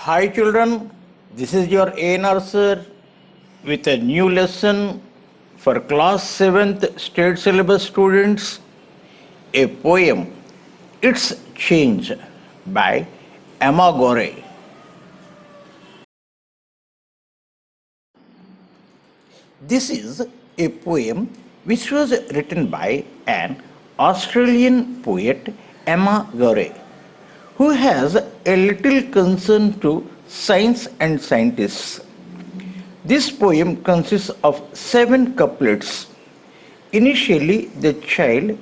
Hi children, this is your ANR sir with a new lesson for class 7th state syllabus students, a poem, It's Change by Emma Gore. This is a poem which was written by an Australian poet, Emma Gore, who has a little concern to science and scientists. This poem consists of 7 couplets. Initially, the child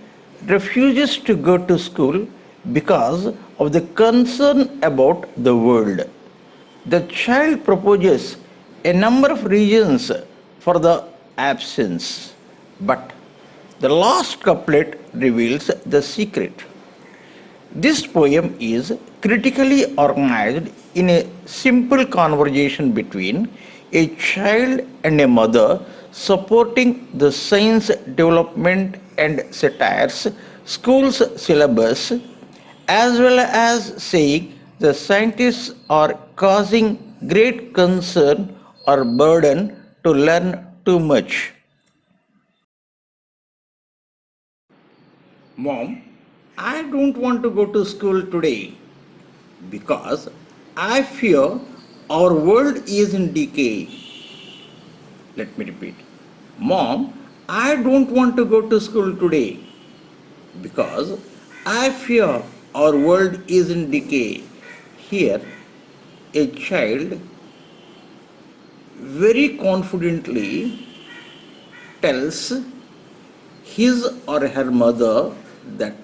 refuses to go to school because of the concern about the world. The child proposes a number of reasons for the absence, but the last couplet reveals the secret. This poem is critically organized in a simple conversation between a child and a mother, supporting the science development and satires school's syllabus, as well as saying the scientists are causing great concern or burden to learn too much. Mom, I don't want to go to school today because I fear our world is in decay. Let me repeat. Mom, I don't want to go to school today because I fear our world is in decay. Here, a child very confidently tells his or her mother that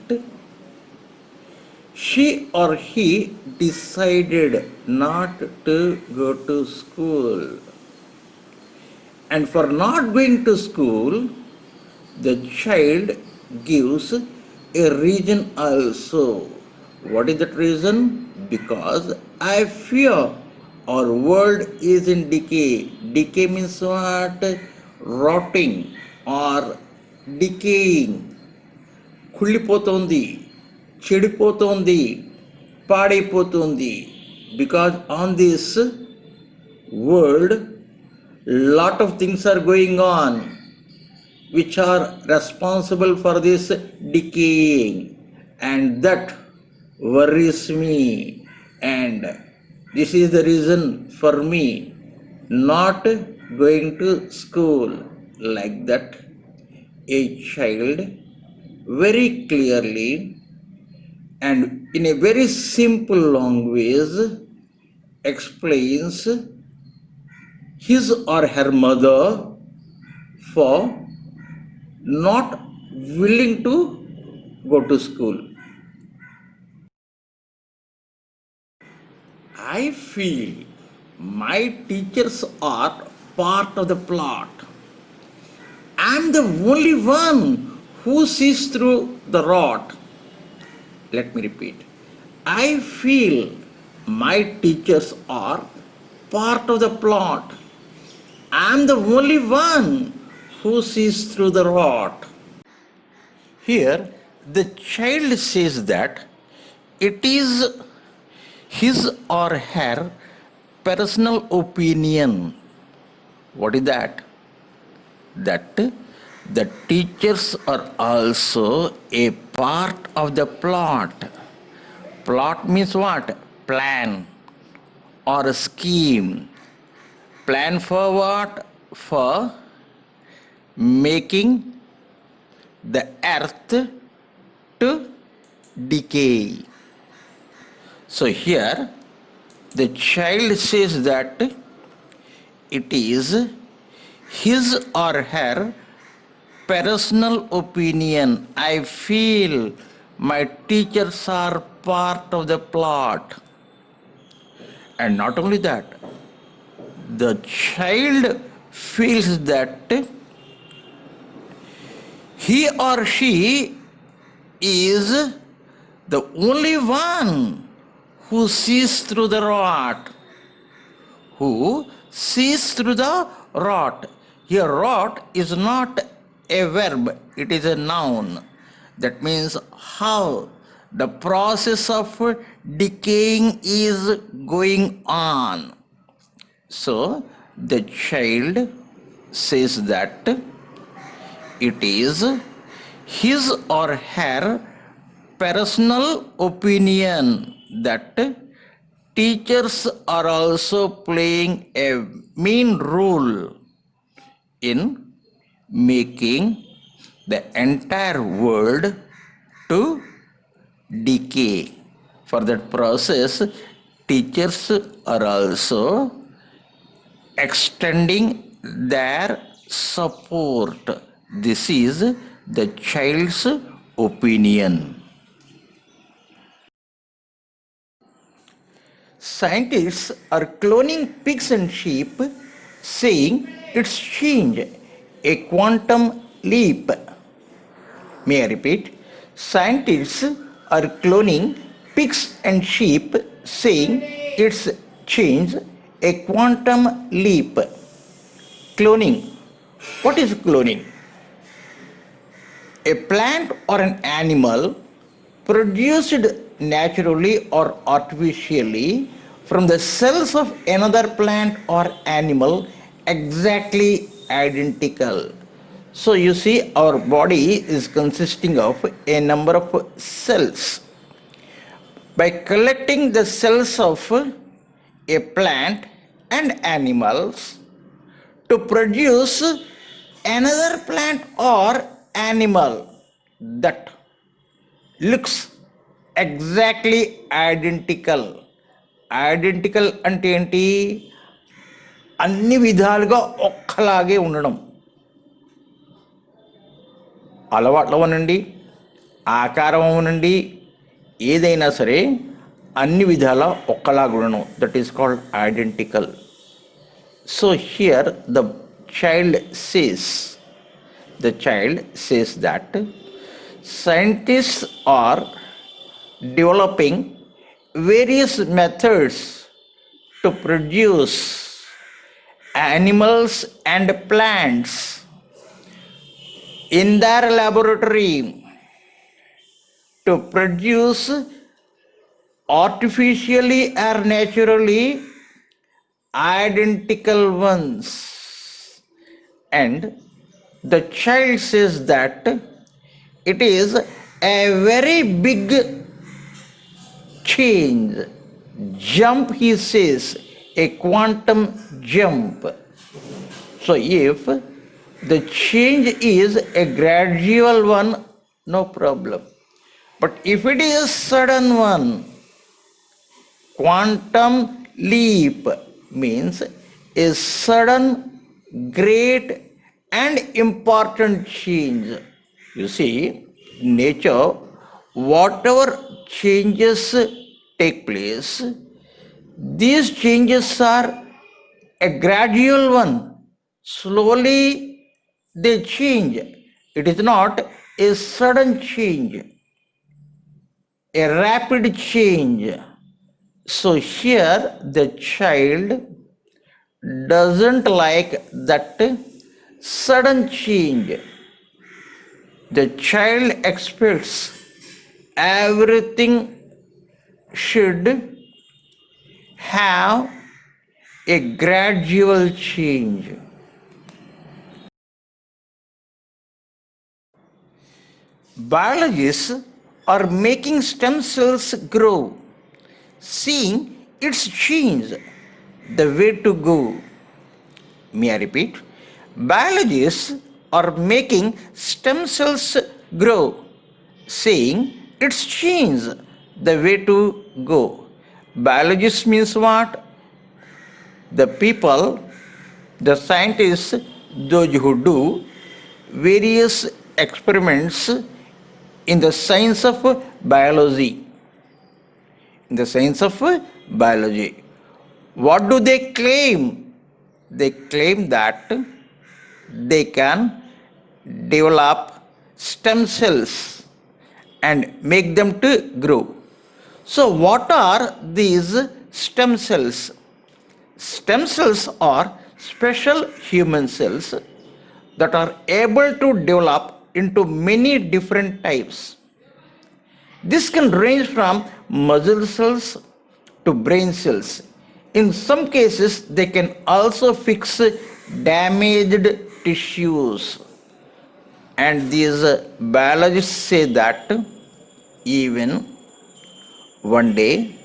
she or he decided not to go to school. And for not going to school, the child gives a reason also. What is that reason? Because I fear our world is in decay. Decay means what? Rotting or decaying. కుళ్ళిపోతోంది, చెడిపోతోంది, పాడైపోతుంది. Because on this world, lot of things are going on which are responsible for this decaying, and that worries me, and this is the reason for me not going to school. Like that, a child very clearly and in a very simple language explains his or her mother for not willing to go to school. I feel my teachers are part of the plot. I'm the only one who sees through the rot. Let me repeat. I feel my teachers are part of the plot. I'm the only one who sees through the rot. Here, the child says that it is his or her personal opinion. What is that? That the teachers are also a part of the plot. Plot means what? Plan or a scheme. Plan for what? For making the earth to decay. So here the child says that it is his or her personal opinion. I feel my teachers are part of the plot. And not only that, the child feels that he or she is the only one who sees through the rot. Who sees through the rot. Here, rot is not a verb, it is a noun. That means how The process of decaying is going on. So the child says that it is his or her personal opinion that teachers are also playing a main role in making the entire world to decay. For that process, teachers are also extending their support. This is the child's opinion. Scientists are cloning pigs and sheep, saying it's change, a quantum leap. May I repeat? Scientists are cloning pigs and sheep, saying it's change, a quantum leap. Cloning. What is cloning? A plant or an animal produced naturally or artificially from the cells of another plant or animal exactly identical. So you see, our body is consisting of a number of cells. By collecting the cells of a plant and animals to produce another plant or animal that looks exactly identical. Identical అంటే ఏంటి? అన్ని విధాలుగా ఒక్కలాగే ఉండడం. అలవాట్లు అవనండి, ఆకారం అవనండి, ఏదైనా సరే అన్ని విధాల ఒక్కలాగా ఉండడం. That is called identical. So here the child says that scientists are developing various methods to produce animals and plants in their laboratory to produce artificially or naturally identical ones. And the child says that it is a very big change, jump, he says, a quantum jump. So if the change is a gradual one, no problem. But if it is sudden one, quantum leap means a sudden, great and important change. You see, nature, whatever changes take place, these changes are a gradual one. Slowly they change. It is not a sudden change, a rapid change. So here the child doesn't like that sudden change. The child expects everything should have a gradual change. Biologists are making stem cells grow, seeing its change, the way to go. May I repeat? Biologists are making stem cells grow, saying it's change, the way to go. Biologists means what? The people, the scientists, those who do various experiments in the science of biology. In the science of biology, what do they claim? They claim that they can develop stem cells and make them to grow. So what are these stem cells? Stem cells are special human cells that are able to develop into many different types. This can range from muscle cells to brain cells. In some cases, they can also fix damaged tissues. And these biologists say that even one day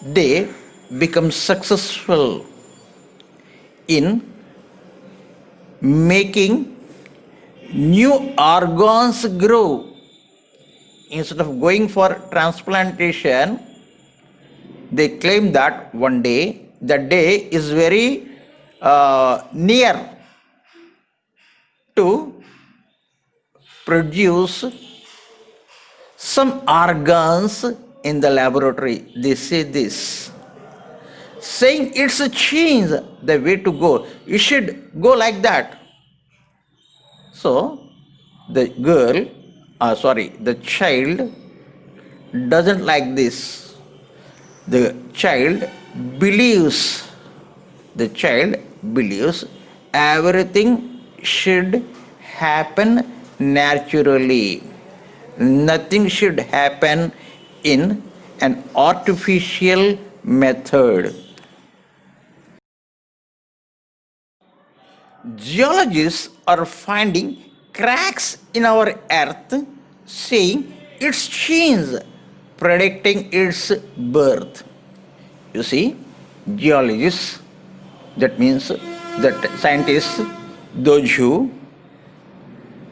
they become successful in making new organs grow. Instead of going for transplantation, they claim that one day, the day is very near to produce some organs in the laboratory. They say this, saying it's a change, the way to go. You should go like that. So the child doesn't like this. The child believes, the child believes everything should happen naturally. Nothing should happen in an artificial method. Geologists are finding cracks in our earth, saying it's changed, predicting its birth. You see, geologists, that means that scientists, those who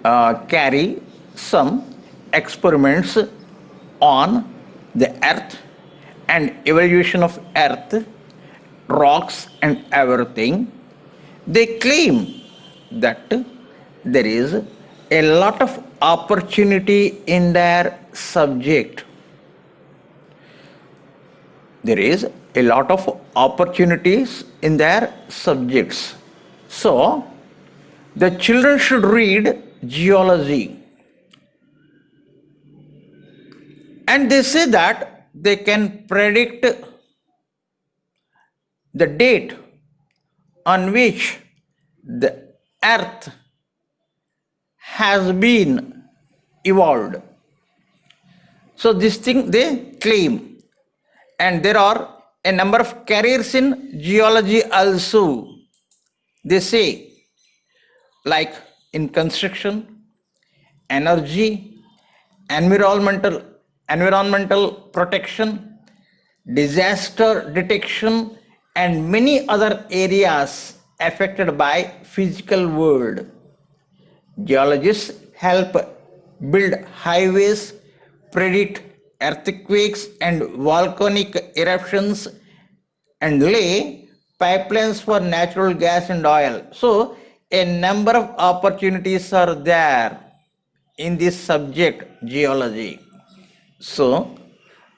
carry some experiments on the earth and evaluation of earth, rocks and everything, they claim that there is a lot of opportunity in their subject. There is a lot of opportunities in their subjects. So, the children should read geology. And they say that they can predict the date on which the earth has been evolved. So this thing they claim. And there are a number of careers in geology also. They say, like in construction, energy, environmental protection, disaster detection, and many other areas affected by physical world. Geologists help build highways, predict earthquakes and volcanic eruptions, and lay pipelines for natural gas and oil. So, a number of opportunities are there in this subject, geology. So,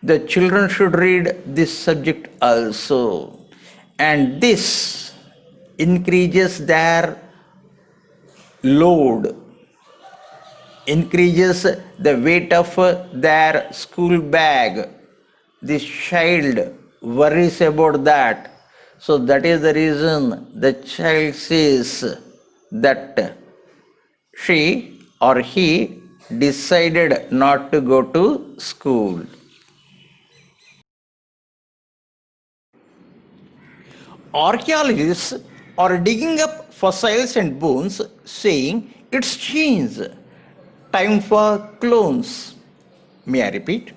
the children should read this subject also, and this increases their load, increases the weight of their school bag. This child worries about that. So that is the reason the child says that she or he decided not to go to school. Archaeologists are digging up fossils and bones, saying it's changed. Time for clones. May I repeat?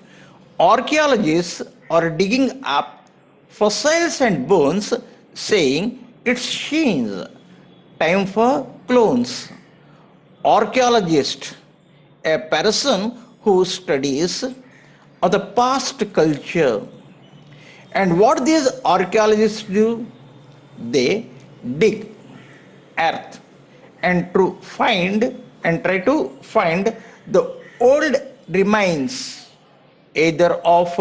Archaeologists are digging up fossils and bones, saying it's changed. Time for clones. Archaeologist, a person who studies of the past culture. And what these archaeologists do? They dig earth and to find and try to find the old remains, either of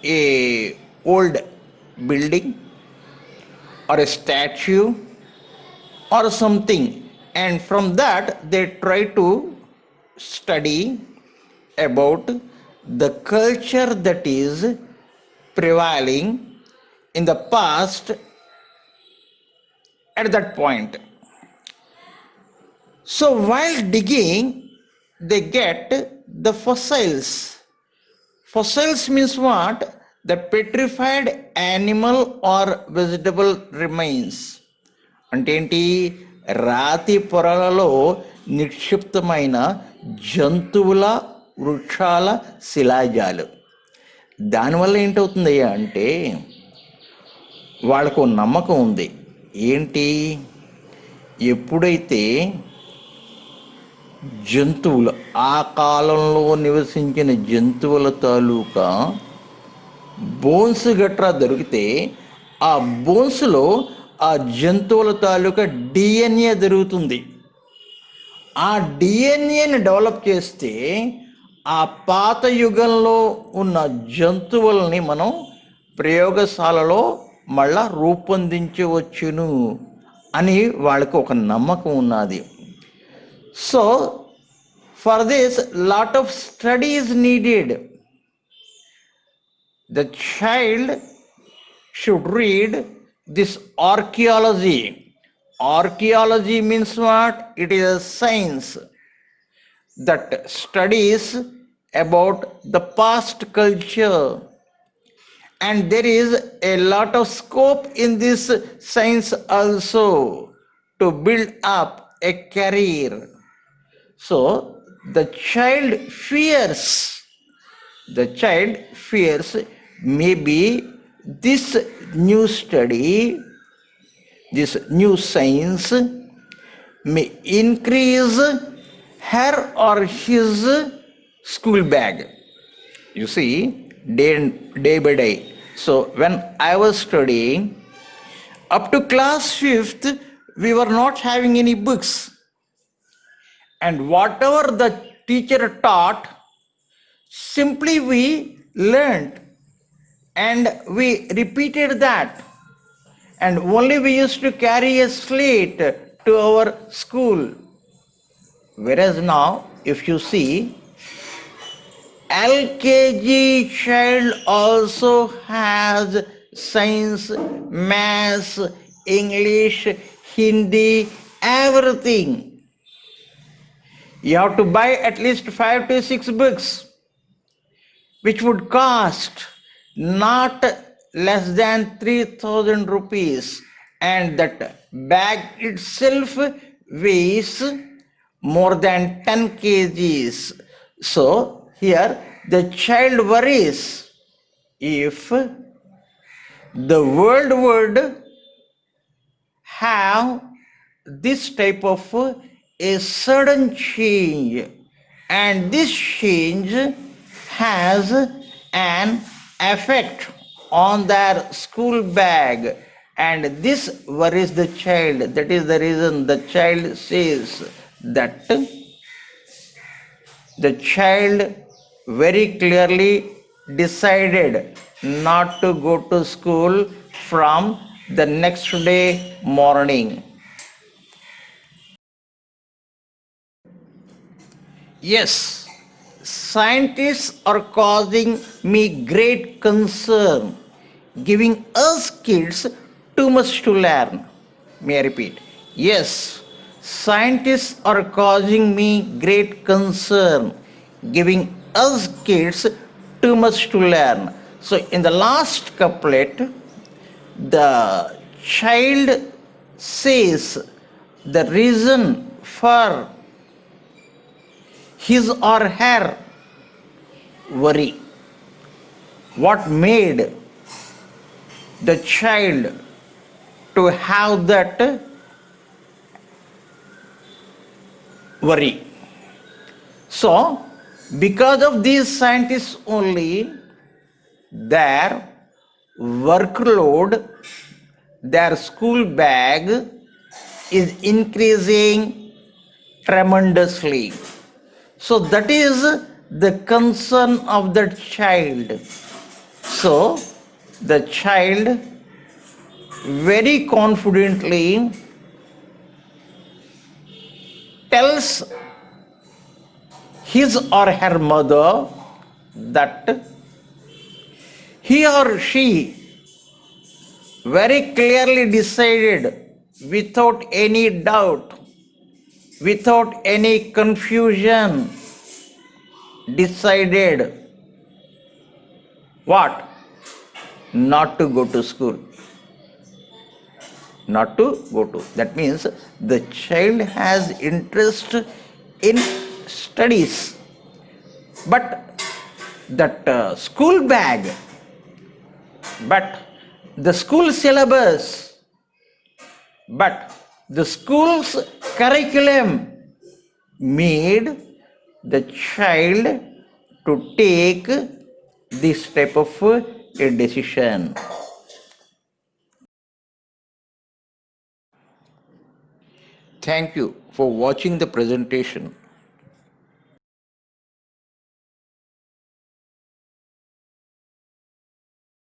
a old building or a statue or something, and from that they try to study about the culture that is prevailing in the past at that point. So while digging, they get the fossils. Fossils means what? The petrified animal or vegetable remains. అంటే ఏంటి? రాతి పొరలలో నిక్షిప్తమైన జంతువుల, వృక్షాల శిలాజాలు. దానివల్ల ఏంటవుతుందయ్యా అంటే వాళ్ళకు నమ్మకం ఉంది. ఏంటి? ఎప్పుడైతే జంతువులు, ఆ కాలంలో నివసించిన జంతువుల తాలూకా బోన్స్ గట్రా దొరికితే ఆ బోన్స్లో ఆ జంతువుల తాలూకా డిఎన్ఏ దొరుకుతుంది. ఆ డిఎన్ఏని డెవలప్ చేస్తే ఆ పాత యుగంలో ఉన్న జంతువుల్ని మనం ప్రయోగశాలలో మళ్ళా రూపొందించవచ్చును అని వాళ్ళకి ఒక నమ్మకం ఉన్నది. So for this lot of study is needed. The child should read this archaeology. Archaeology means what? It is a science that studies about the past culture, and there is a lot of scope in this science also to build up a career. So the child fears maybe this new study, this new science may increase her or his school bag. You see, day by day. So when I was studying, up to class 5th, we were not having any books. And whatever the teacher taught, simply we learned and we repeated that. And only we used to carry a slate to our school. Whereas now, if you see, LKG child also has science, maths, English, Hindi, everything. You have to buy at least 5 to 6 books, which would cost not less than 3,000 rupees. And that bag itself weighs more than 10 kgs. So here the child worries if the world would have this type of a sudden change, and this change has an effect on their school bag, and this worries the child. That is the reason the child says that the child very clearly decided not to go to school from the next day morning. Yes, scientists are causing me great concern, giving us kids too much to learn. May I repeat? Yes, scientists are causing me great concern, giving us kids too much to learn. So in the last couplet, the child says the reason for his or her worry. What made the child to have that worry? So, because of these scientists only, their workload, their school bag is increasing tremendously. So that is the concern of that child. So the child very confidently tells his or her mother that he or she very clearly decided, without any doubt, without any confusion, decided what? Not to go to school. Not to go to. That means the child has interest in studies, but that school bag, but the school syllabus, but the school's curriculum made the child to take this type of a decision. Thank you for watching the presentation.